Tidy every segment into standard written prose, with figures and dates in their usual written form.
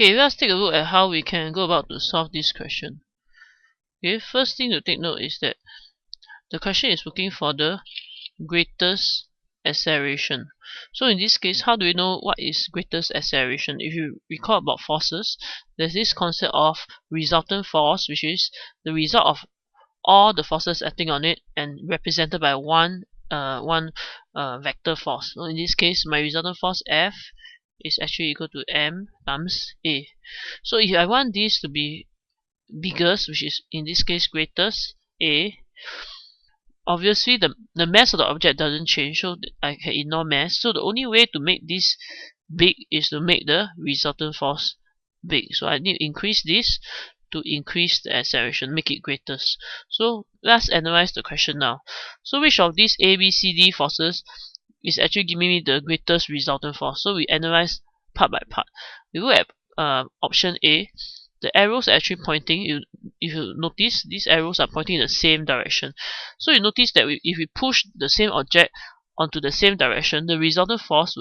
Okay, let's take a look at how we can go about to solve this question. Okay, first thing to take note is that the question is looking for the greatest acceleration. So in this case, how do we know what is greatest acceleration? If you recall about forces, there's this concept of resultant force, which is the result of all the forces acting on it and represented by one vector force. So in this case, my resultant force F is actually equal to m times a. So if I want this to be biggest, which is in this case greatest a, obviously the mass of the object doesn't change, so I can ignore mass. So the only way to make this big is to make the resultant force big. So I need to increase this to increase the acceleration, make it greatest. So let's analyze the question now. So which of these A, B, C, D forces is actually giving me the greatest resultant force? So we analyze part by part. We look at option A. The arrows are actually pointing. If you notice, these arrows are pointing in the same direction. So you notice that if we push the same object onto the same direction, the resultant force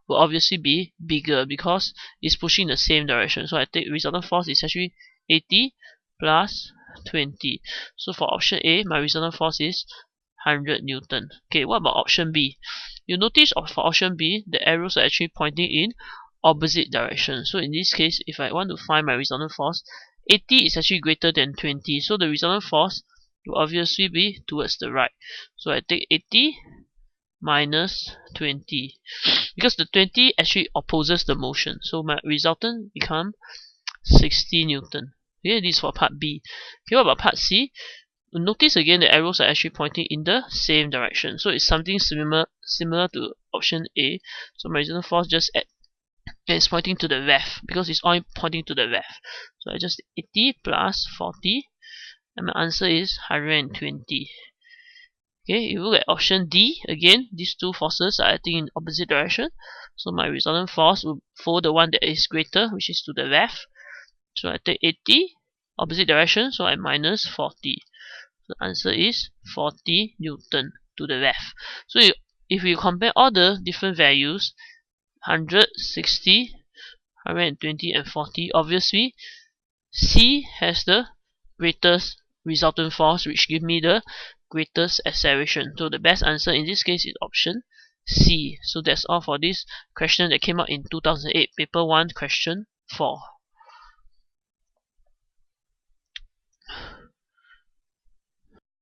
will obviously be bigger because it's pushing the same direction. So I take resultant force is actually 80 plus 20. So for option A, my resultant force is 100 Newton. Okay, what about option B? You notice for option B, the arrows are actually pointing in opposite direction. So in this case, if I want to find my resultant force, 80 is actually greater than 20. So the resultant force will obviously be towards the right. So I take 80 minus 20. Because the 20 actually opposes the motion. So my resultant become 60 Newton. Okay, this is for part B. Okay, what about part C? Notice again the arrows are actually pointing in the same direction. So it's something similar to option A. So my resultant force just it's pointing to the left because it's all pointing to the left. So I just 80 plus 40 and my answer is 120. Okay, if you look at option D, again, these two forces are acting in opposite direction. So my resultant force will follow the one that is greater, which is to the left. So I take 80, opposite direction, so I minus 40. So the answer is 40 Newton to the left. So if you compare all the different values, 100, 60, 120 and 40, obviously C has the greatest resultant force, which give me the greatest acceleration. So the best answer in this case is option C. So that's all for this question that came out in 2008 paper 1 question 4.